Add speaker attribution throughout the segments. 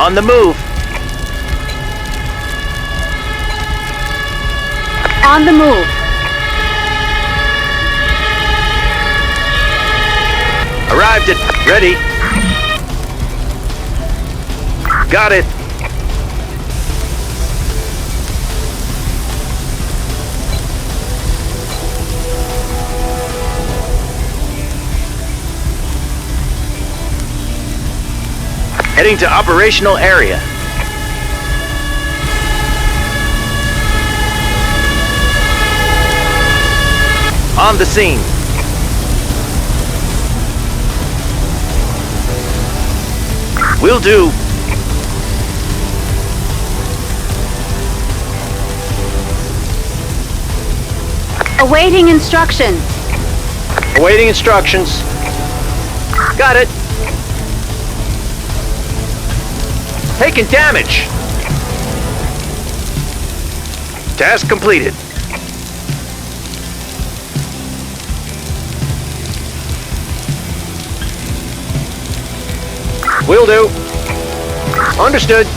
Speaker 1: On the move.
Speaker 2: On the move.
Speaker 1: Arrived at... Ready. Got it. Heading to operational area. On the scene. Will do.
Speaker 2: Awaiting instructions.
Speaker 1: Awaiting instructions. Got it. Taking damage. Task completed. Will do. Understood.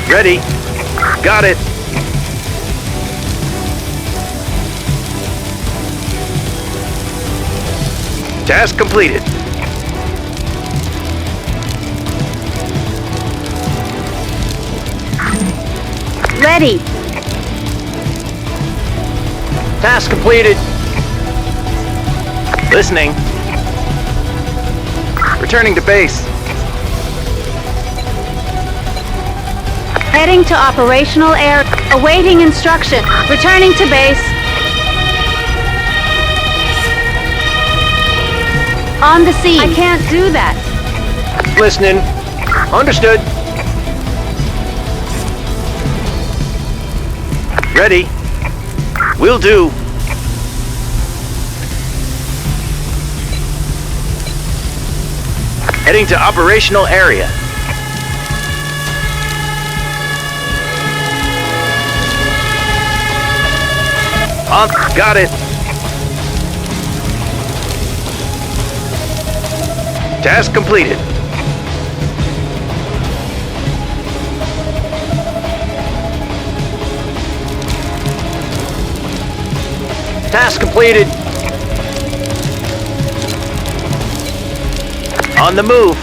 Speaker 1: Ready. Got it. Task completed.
Speaker 2: Ready.
Speaker 1: Task completed. Listening. Returning to base.
Speaker 2: Heading to operational area. Awaiting instruction. Returning to base. On the scene. I can't do that.
Speaker 1: Listening. Understood. Ready. Will do. Heading to operational area. On. Got it. Task completed. Task completed. On the move.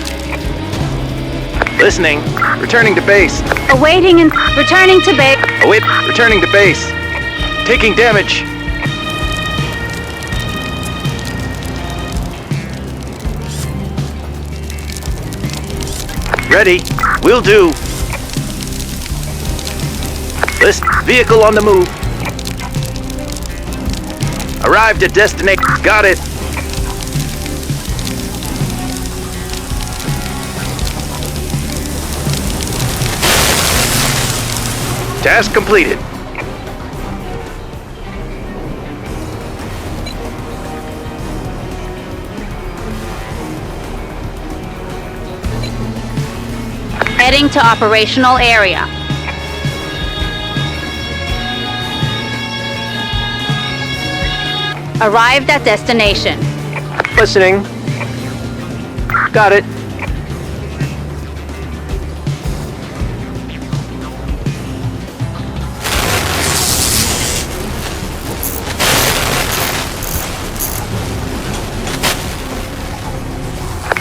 Speaker 1: Listening. Returning to base.
Speaker 2: Awaiting and returning to base.
Speaker 1: Await. Returning to base. Taking damage. Ready. Will do. List. Vehicle on the move. Arrived at destination. Got it. Task completed.
Speaker 2: Heading to operational area. Arrived at destination.
Speaker 1: Listening. Got it.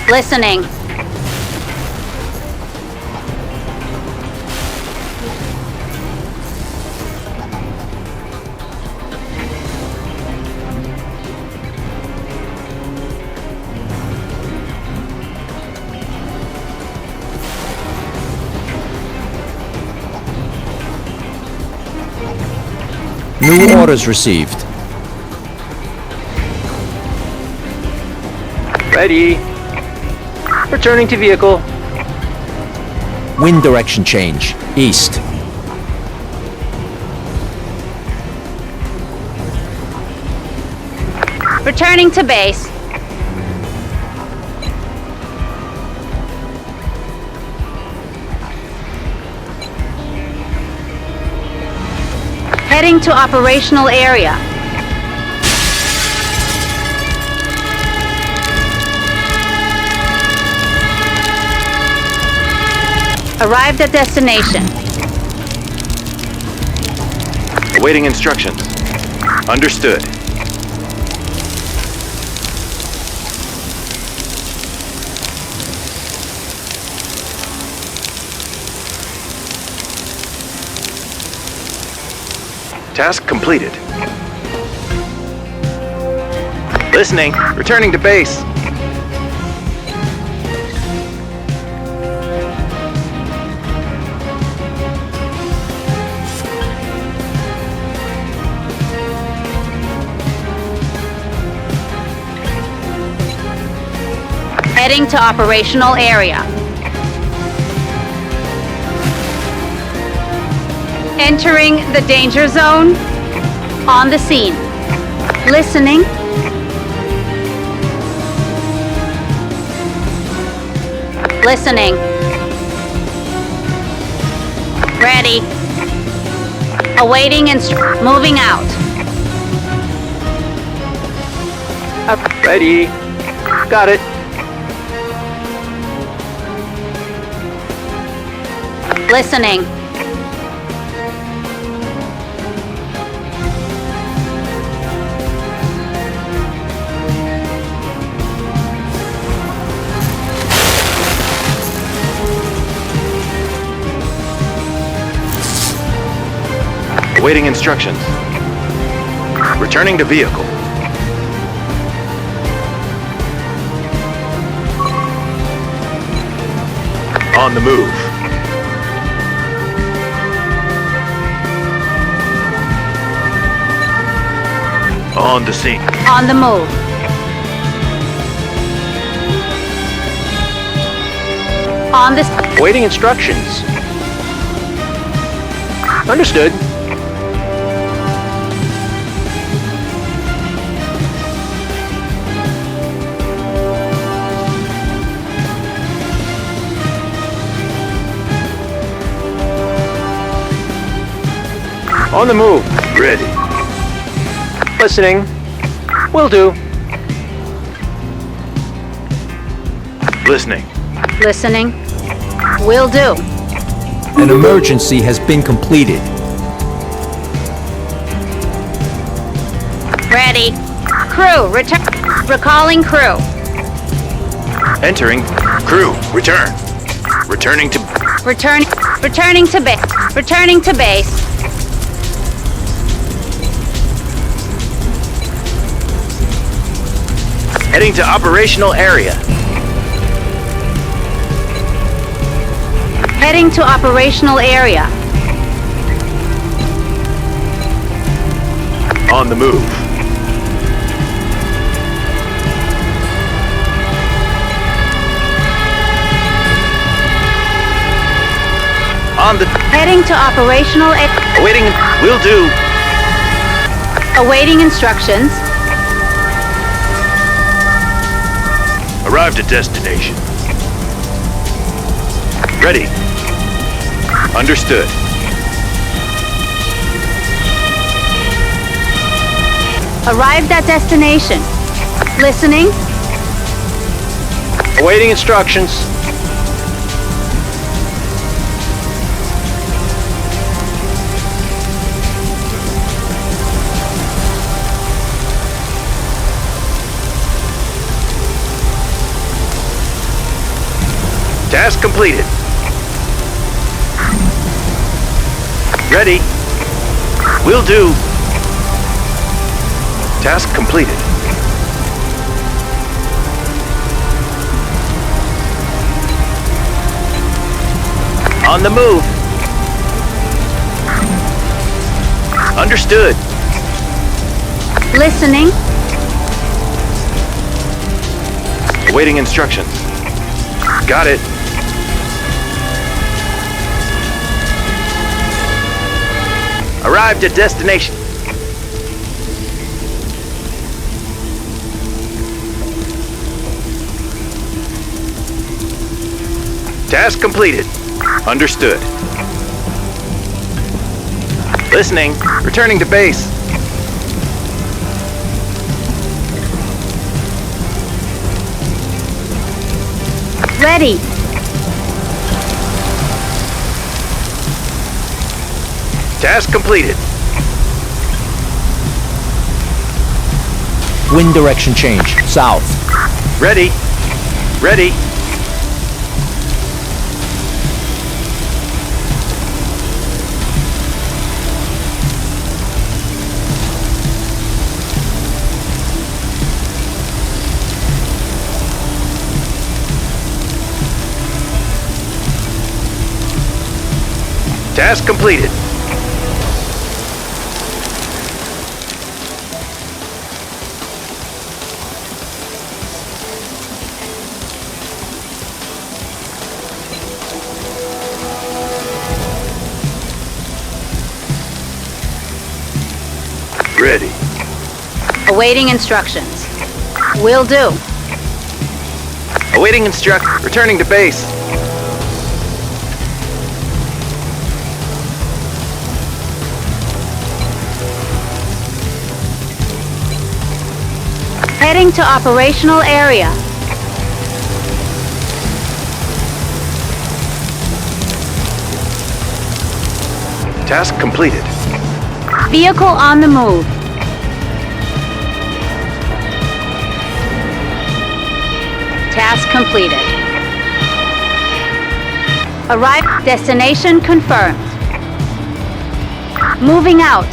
Speaker 2: Listening.
Speaker 3: New orders received.
Speaker 1: Ready. Returning to vehicle.
Speaker 3: Wind direction change. East.
Speaker 2: Returning to base. Heading to operational area. Arrived at destination.
Speaker 1: Awaiting instructions. Understood. Task completed. Listening. Returning to base.
Speaker 2: Heading to operational area. Entering the danger zone. On the scene. Listening. Listening. Ready. Awaiting moving out.
Speaker 1: Ready. Got it.
Speaker 2: Listening.
Speaker 1: Awaiting instructions. Returning to vehicle. On the move. On the scene.
Speaker 2: On the move. On the...
Speaker 1: Awaiting instructions. Understood. On the move. Ready. Listening. Will do. Listening.
Speaker 2: Listening. Will do.
Speaker 3: An emergency has been completed.
Speaker 2: Ready. Crew, return. Recalling crew.
Speaker 1: Entering. Crew, return. Returning to...
Speaker 2: Returning to base. Returning to base.
Speaker 1: Heading to operational area.
Speaker 2: Heading to operational area.
Speaker 1: On the move. On the...
Speaker 2: Heading to operational area.
Speaker 1: Awaiting... Will do.
Speaker 2: Awaiting instructions.
Speaker 1: Arrived at destination. Ready. Understood.
Speaker 2: Arrived at destination. Listening.
Speaker 1: Awaiting instructions. Task completed. Ready. Will do. Task completed. On the move. Understood.
Speaker 2: Listening.
Speaker 1: Awaiting instructions. Got it. Arrived at destination. Task completed. Understood. Listening. Returning to base.
Speaker 2: Ready.
Speaker 1: Task completed.
Speaker 3: Wind direction change. South.
Speaker 1: Ready. Ready. Task completed. Ready.
Speaker 2: Awaiting instructions. Will do.
Speaker 1: Awaiting returning to base.
Speaker 2: Heading to operational area.
Speaker 1: Task completed.
Speaker 2: Vehicle on the move. Task completed. Arrive. Destination confirmed. Moving out.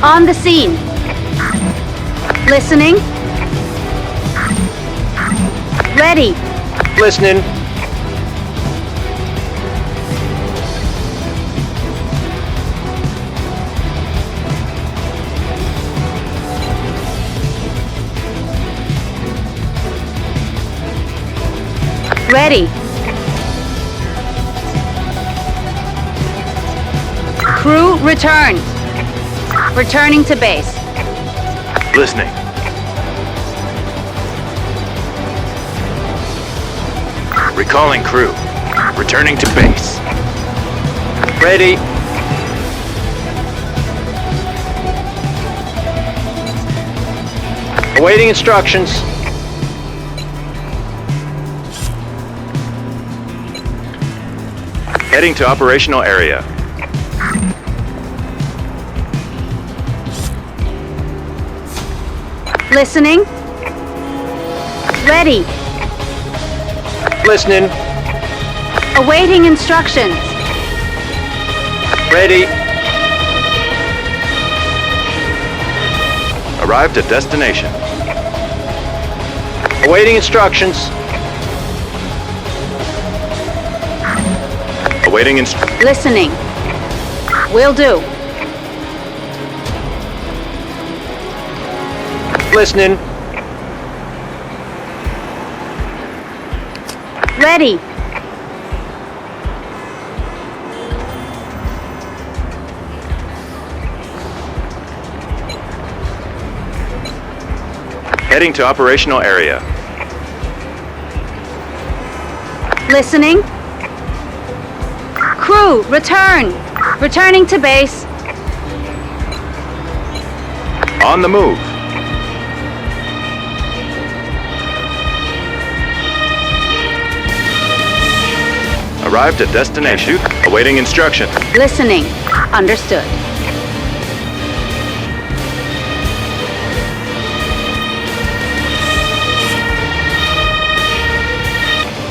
Speaker 2: On the scene. Listening. Ready.
Speaker 1: Listening.
Speaker 2: Ready. Crew return. Returning to base.
Speaker 1: Listening. Recalling crew. Returning to base. Ready. Awaiting instructions. Heading to operational area.
Speaker 2: Listening. Ready.
Speaker 1: Listening.
Speaker 2: Awaiting instructions.
Speaker 1: Ready. Arrived at destination. Awaiting instructions. Awaiting
Speaker 2: Listening. Will do.
Speaker 1: Listening.
Speaker 2: Ready.
Speaker 1: Heading to operational area.
Speaker 2: Listening. Crew, return. Returning to base.
Speaker 1: On the move. Arrived at destination. Awaiting instruction.
Speaker 2: Listening. Understood.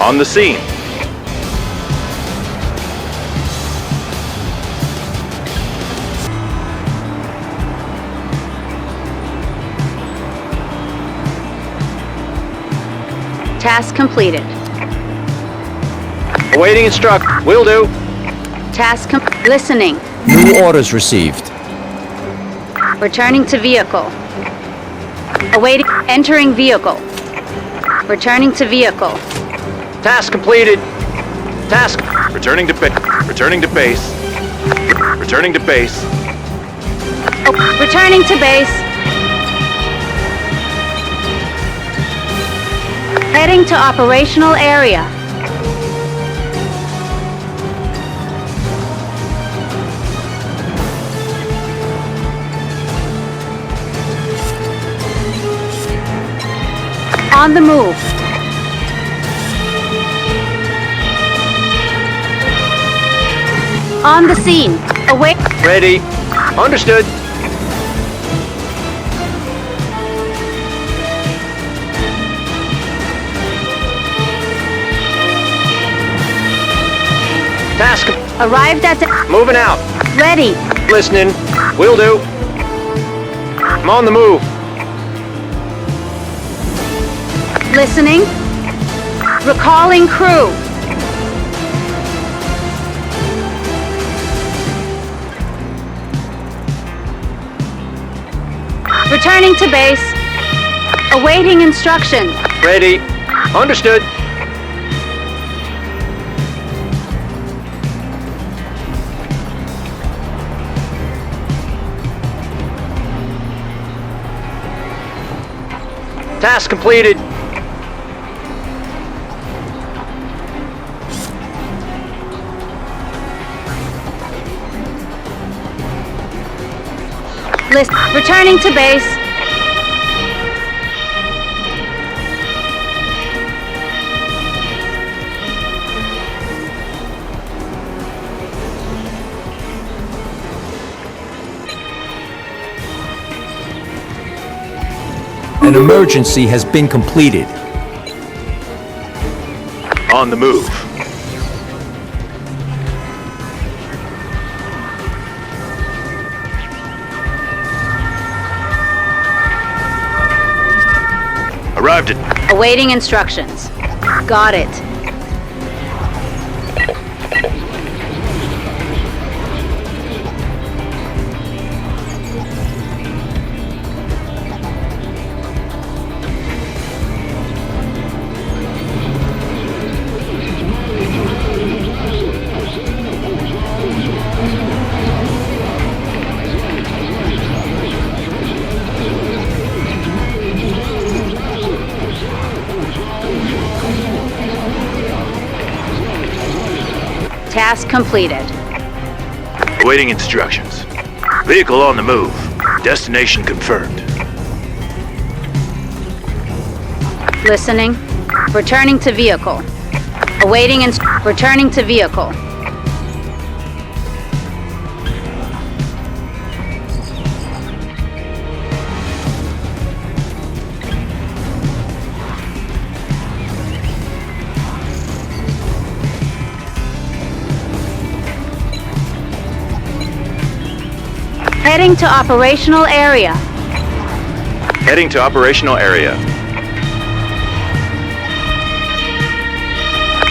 Speaker 1: On the scene.
Speaker 2: Task completed.
Speaker 1: Awaiting Will do.
Speaker 2: Task listening.
Speaker 3: New orders received.
Speaker 2: Returning to vehicle. Awaiting. Entering vehicle. Returning to vehicle.
Speaker 1: Task completed. Task. Returning to base. Returning to base. Returning to base.
Speaker 2: Oh, returning to base. Heading to operational area. On the move. On the scene. Await.
Speaker 1: Ready. Understood. Task.
Speaker 2: Arrived at.
Speaker 1: Moving out.
Speaker 2: Ready.
Speaker 1: Listening. Will do. I'm on the move.
Speaker 2: Listening. Recalling crew. Returning to base. Awaiting instruction.
Speaker 1: Ready. Understood. Task completed.
Speaker 2: List. Returning to base.
Speaker 3: An emergency has been completed.
Speaker 1: On the move. Arrived at.
Speaker 2: Awaiting instructions. Got it. Task completed.
Speaker 1: Awaiting instructions. Vehicle on the move. Destination confirmed.
Speaker 2: Listening. Returning to vehicle. Awaiting returning to vehicle. Heading to operational area.
Speaker 1: Heading to operational area.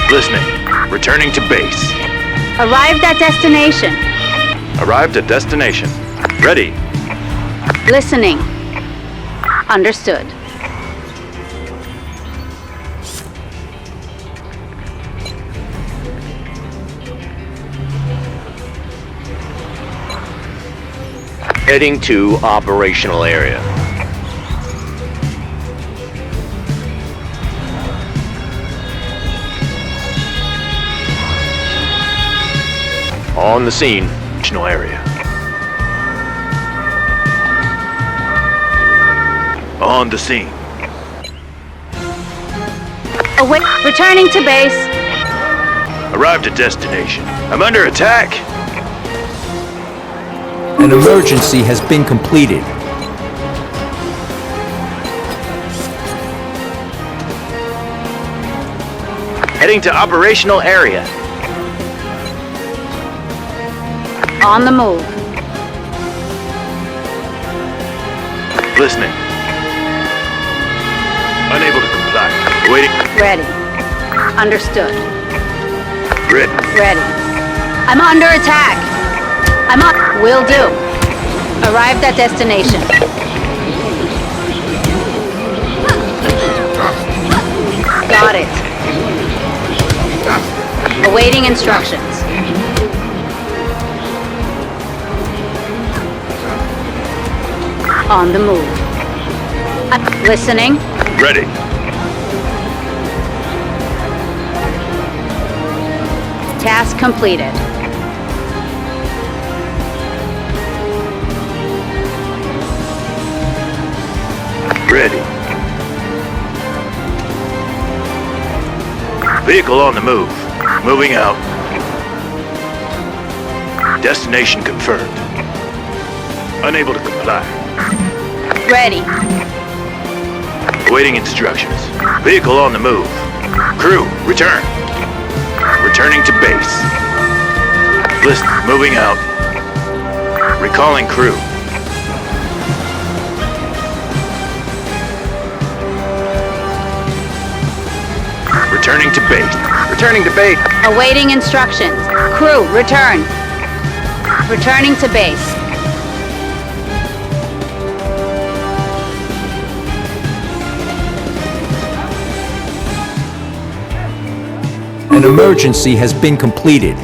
Speaker 1: Listening. Returning to base.
Speaker 2: Arrived at destination.
Speaker 1: Arrived at destination. Ready.
Speaker 2: Listening. Understood.
Speaker 1: Heading to operational area. On the scene. Operational area. On the scene.
Speaker 2: Returning to base.
Speaker 1: Arrived at destination. I'm under attack.
Speaker 3: An emergency has been completed.
Speaker 1: Heading to operational area.
Speaker 2: On the move.
Speaker 1: Listening. Unable to comply. Waiting.
Speaker 2: Ready. Understood.
Speaker 1: Ready.
Speaker 2: Ready. I'm under attack. I'm on. Will do. Arrived at destination. Got it. Awaiting instructions. On the move. Listening.
Speaker 1: Ready.
Speaker 2: Task completed.
Speaker 1: Ready. Vehicle on the move. Moving out. Destination confirmed. Unable to comply.
Speaker 2: Ready.
Speaker 1: Awaiting instructions. Vehicle on the move. Crew, return. Returning to base. List moving out. Recalling crew. Returning to base. Returning to base.
Speaker 2: Awaiting instructions. Crew, return. Returning to base.
Speaker 3: An emergency has been completed.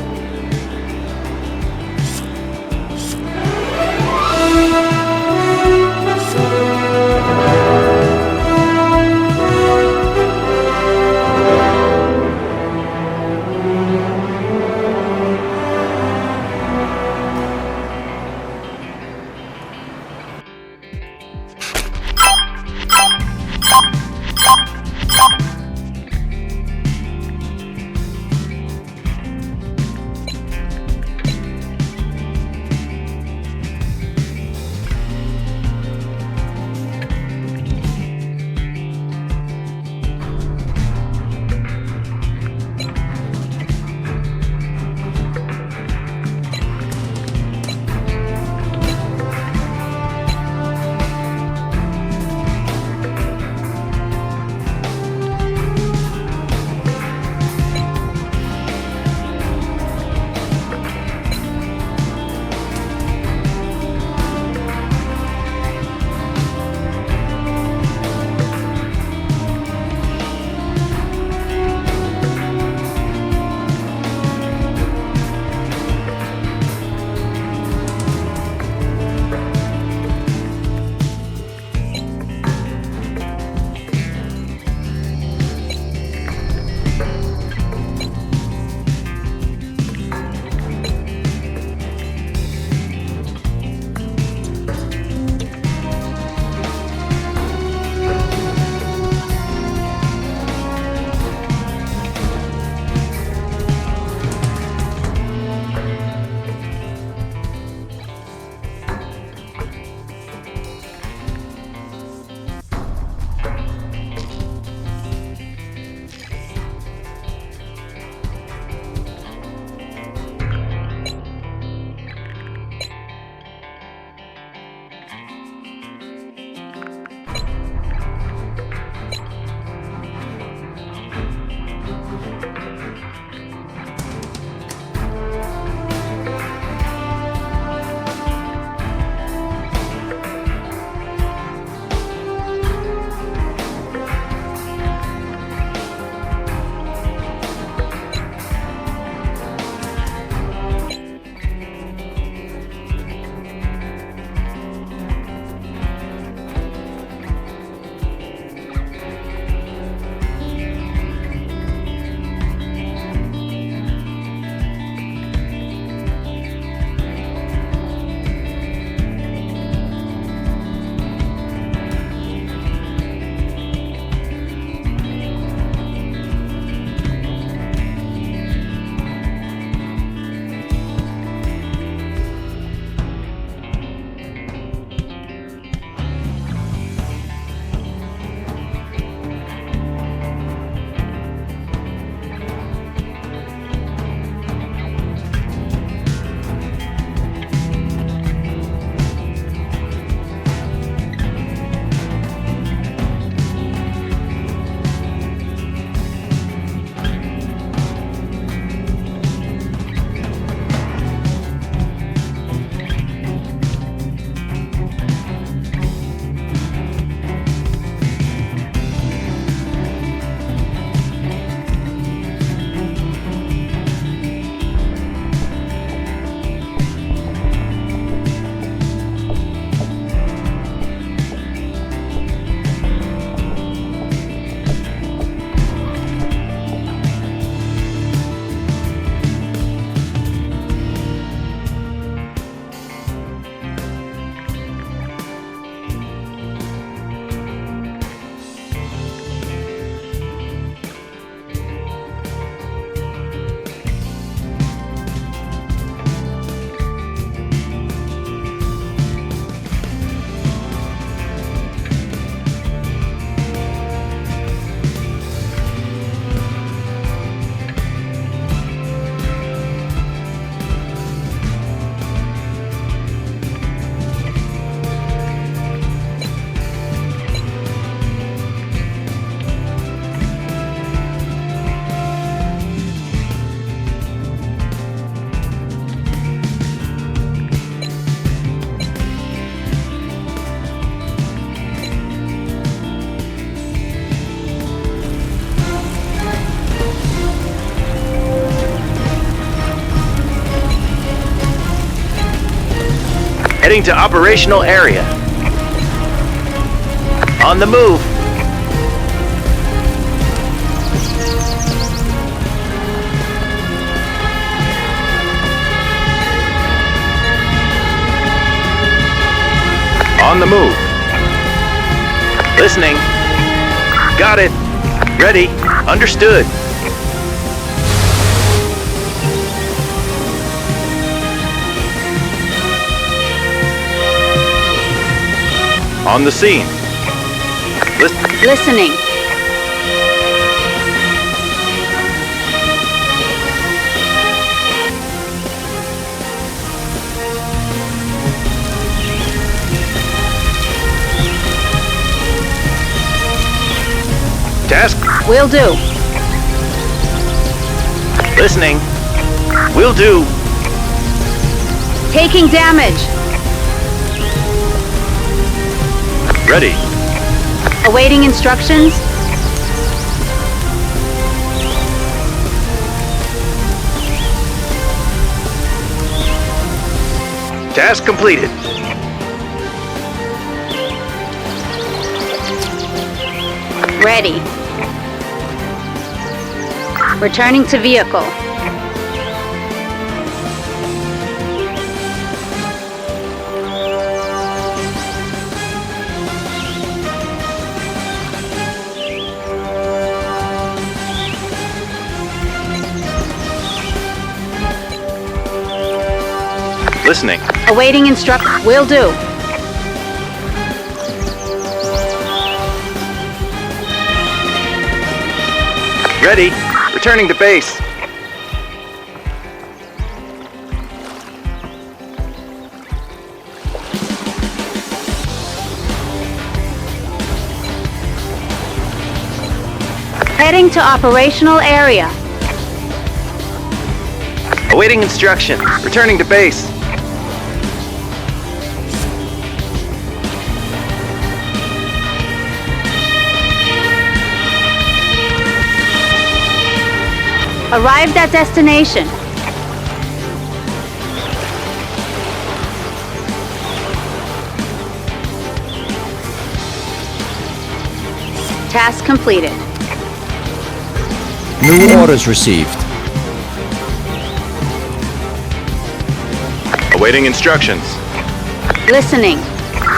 Speaker 1: Heading to operational area. On the move. On the move. Listening. Got it. Ready. Understood. On the scene.
Speaker 2: Listening.
Speaker 1: Task.
Speaker 2: Will do.
Speaker 1: Listening. Will do.
Speaker 2: Taking damage.
Speaker 1: Ready.
Speaker 2: Awaiting instructions.
Speaker 1: Task completed.
Speaker 2: Ready. Returning to vehicle.
Speaker 1: Listening.
Speaker 2: Awaiting Will do.
Speaker 1: Ready. Returning to base.
Speaker 2: Heading to operational area.
Speaker 1: Awaiting instruction. Returning to base.
Speaker 2: Arrived at destination. Task completed.
Speaker 3: New orders received.
Speaker 1: Awaiting instructions.
Speaker 2: Listening.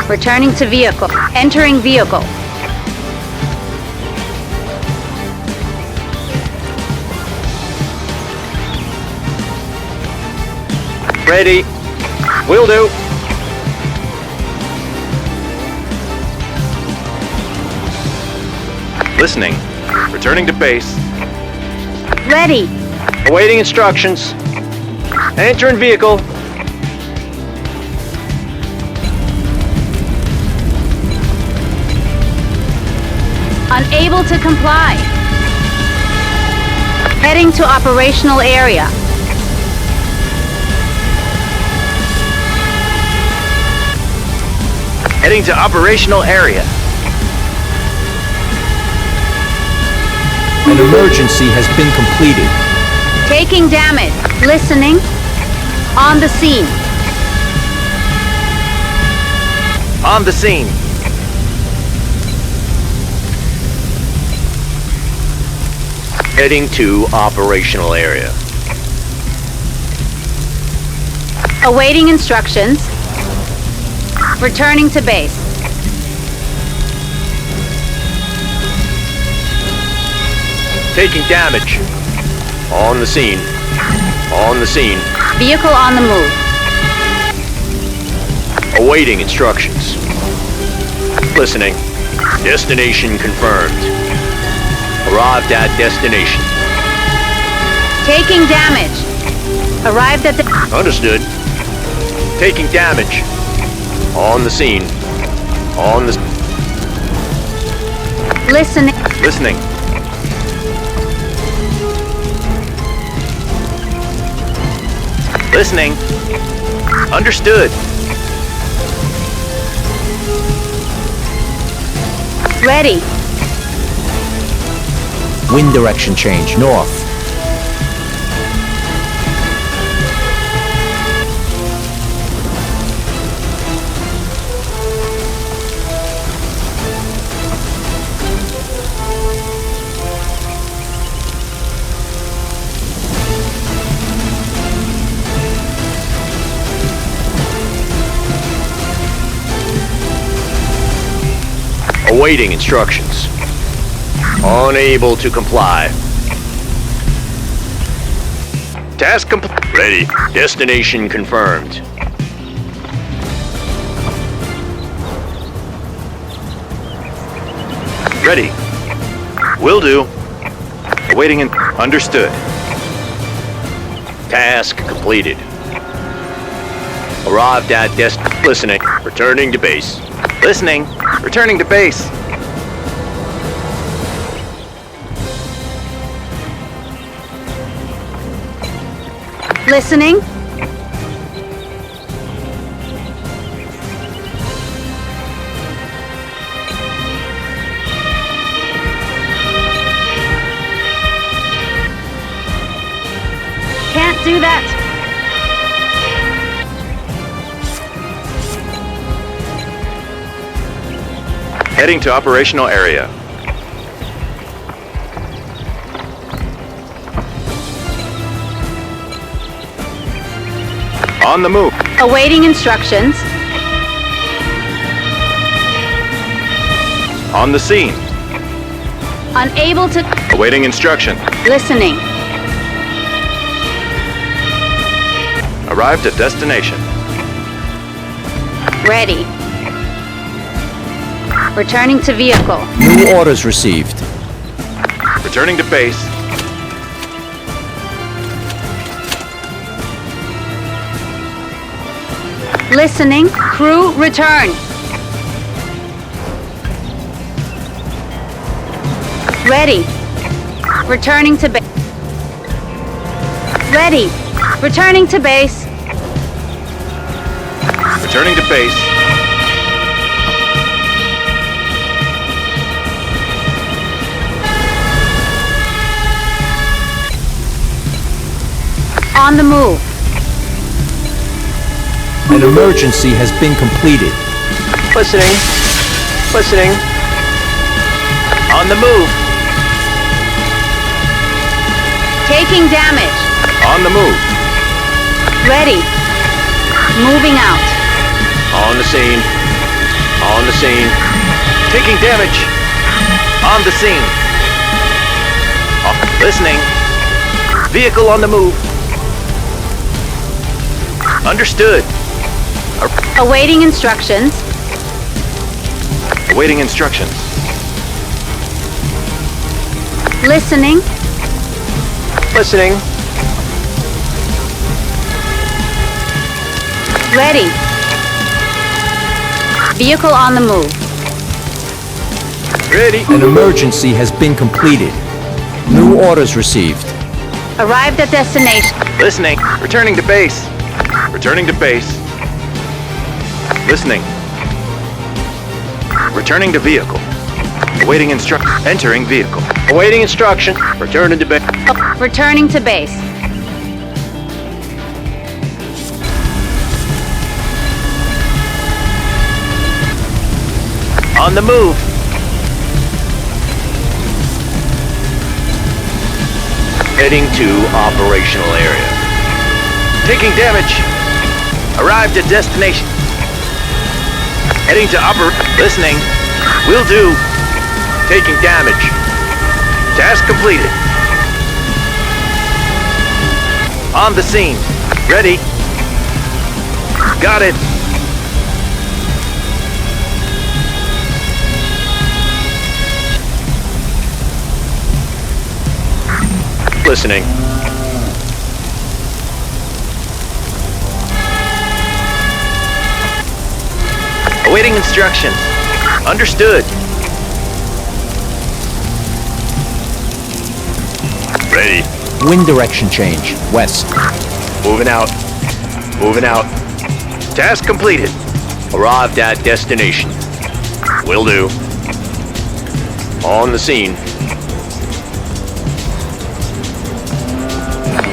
Speaker 2: Returning to vehicle. Entering vehicle.
Speaker 1: Ready. Will do. Listening. Returning to base.
Speaker 2: Ready.
Speaker 1: Awaiting instructions. Entering vehicle.
Speaker 2: Unable to comply. Heading to operational area.
Speaker 1: Heading to operational area.
Speaker 3: An emergency has been completed.
Speaker 2: Taking damage. Listening. On the scene.
Speaker 1: On the scene. Heading to operational area.
Speaker 2: Awaiting instructions. Returning to base.
Speaker 1: Taking damage. On the scene. On the scene.
Speaker 2: Vehicle on the move.
Speaker 1: Awaiting instructions. Listening. Destination confirmed. Arrived at destination.
Speaker 2: Taking damage. Arrived at the...
Speaker 1: Understood. Taking damage. On the scene. On the...
Speaker 2: Listening.
Speaker 1: Listening. Listening. Understood.
Speaker 2: Ready.
Speaker 3: Wind direction change, north.
Speaker 4: Awaiting instructions. Unable to comply. Task complete. Ready. Destination confirmed.
Speaker 1: Ready. Will do. Awaiting in... Understood.
Speaker 4: Task completed. Arrived at listening. Returning to base.
Speaker 1: Listening. Returning to base.
Speaker 2: Listening. Can't do that.
Speaker 1: Heading to operational area. On the move.
Speaker 2: Awaiting instructions.
Speaker 1: On the scene.
Speaker 2: Unable to...
Speaker 1: Awaiting instruction.
Speaker 2: Listening.
Speaker 1: Arrived at destination.
Speaker 2: Ready. Returning to vehicle.
Speaker 3: New orders received.
Speaker 1: Returning to base.
Speaker 2: Listening. Crew, return. Ready. Returning to base. Ready. Returning to base.
Speaker 1: Returning to base.
Speaker 2: On the move.
Speaker 3: An emergency has been completed.
Speaker 4: Listening. Listening.
Speaker 1: On the move.
Speaker 2: Taking damage.
Speaker 1: On the move.
Speaker 2: Ready. Moving out.
Speaker 4: On the scene. On the scene.
Speaker 1: Taking damage. On the scene. Listening. Vehicle on the move. Understood.
Speaker 2: Awaiting instructions.
Speaker 1: Awaiting instructions.
Speaker 2: Listening.
Speaker 4: Listening.
Speaker 2: Ready. Vehicle on the move.
Speaker 1: Ready.
Speaker 3: An emergency has been completed. New orders received.
Speaker 2: Arrived at destination.
Speaker 1: Listening. Returning to base. Returning to base. Listening. Returning to vehicle. Awaiting instruction. Entering vehicle.
Speaker 4: Awaiting instruction. Returning to base.
Speaker 2: Returning to base.
Speaker 1: On the move.
Speaker 4: Heading to operational area.
Speaker 1: Taking damage. Arrived at destination. Heading to Listening. Will do. Taking damage. Task completed. On the scene. Ready. Got it.
Speaker 4: Listening.
Speaker 1: Awaiting instructions. Understood.
Speaker 4: Ready.
Speaker 3: Wind direction change. West.
Speaker 4: Moving out. Moving out.
Speaker 1: Task completed.
Speaker 4: Arrived at destination. Will do. On the scene.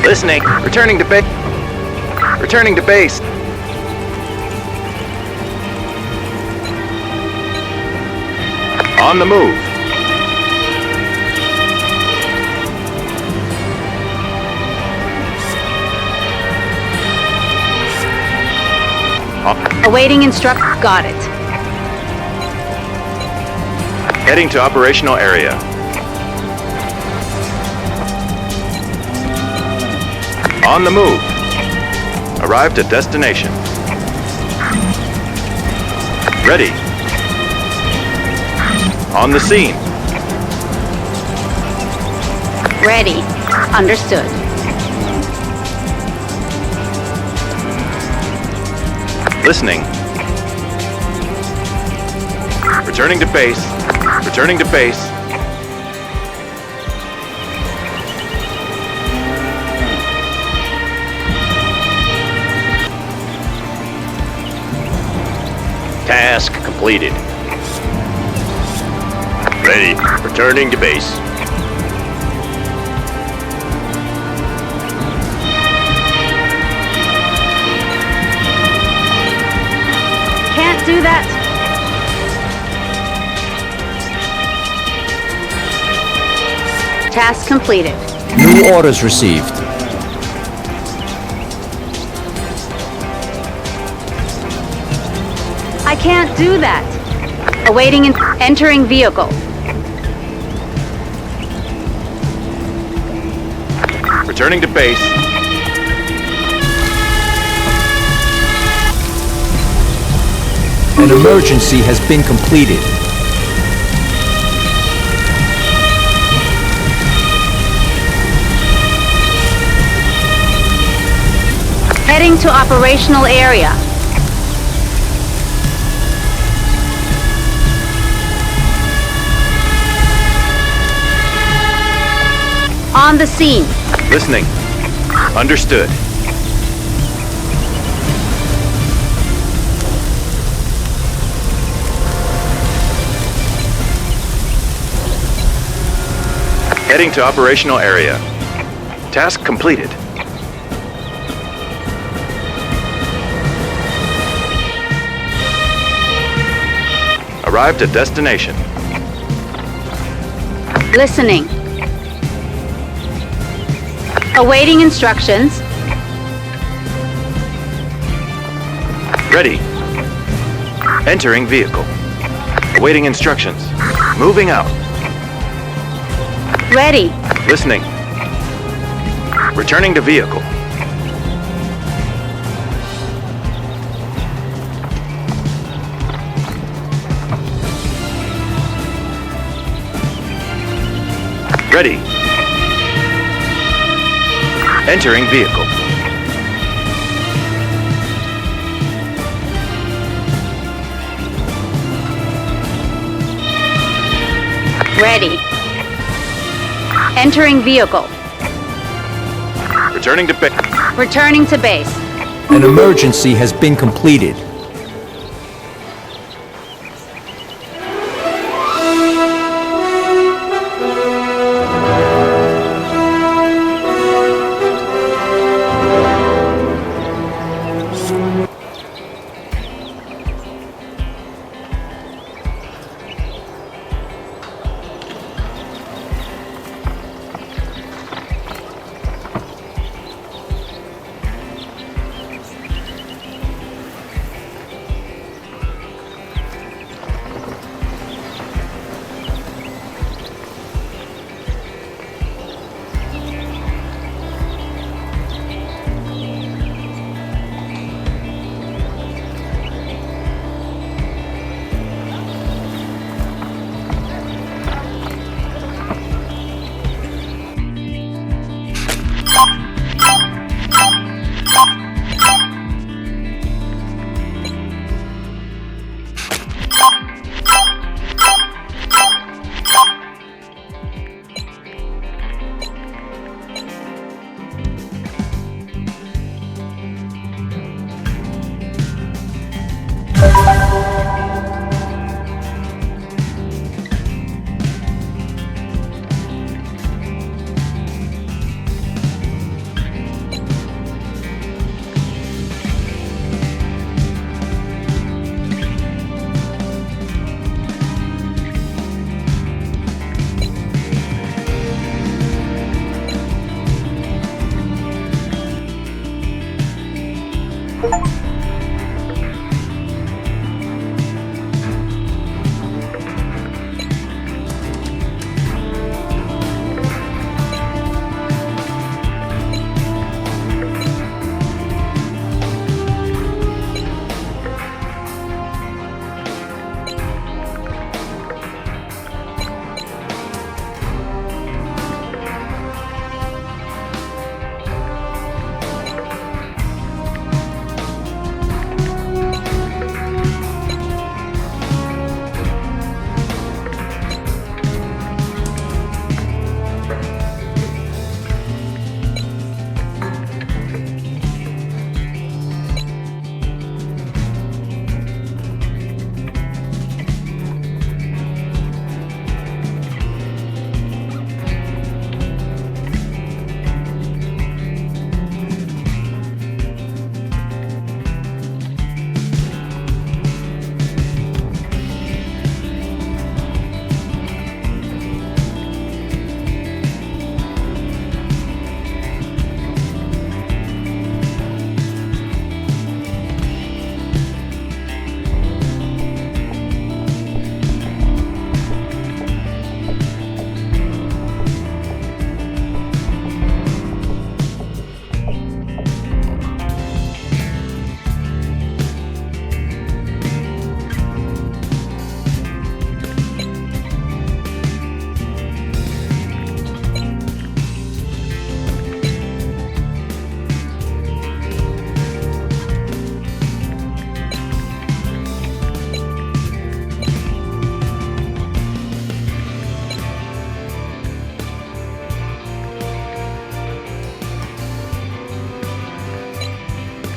Speaker 1: Listening. Returning to base. Returning to base. On the move.
Speaker 2: Awaiting instruct. Got it.
Speaker 1: Heading to operational area. On the move. Arrived at destination. Ready. On the scene.
Speaker 2: Ready. Understood.
Speaker 1: Listening. Returning to base. Returning to base.
Speaker 4: Task completed. Ready. Returning to base.
Speaker 2: Can't do that. Task completed.
Speaker 3: New orders received.
Speaker 2: I can't do that. Awaiting and entering vehicle.
Speaker 1: Returning to base.
Speaker 3: An emergency has been completed.
Speaker 2: Heading to operational area. On the scene.
Speaker 1: Listening. Understood. Heading to operational area. Task completed. Arrived at destination.
Speaker 2: Listening. Awaiting instructions.
Speaker 1: Ready. Entering vehicle. Awaiting instructions. Moving out.
Speaker 2: Ready.
Speaker 1: Listening. Returning to vehicle. Ready. Entering vehicle.
Speaker 2: Ready. Entering vehicle.
Speaker 1: Returning to base.
Speaker 2: Returning to base.
Speaker 3: An emergency has been completed.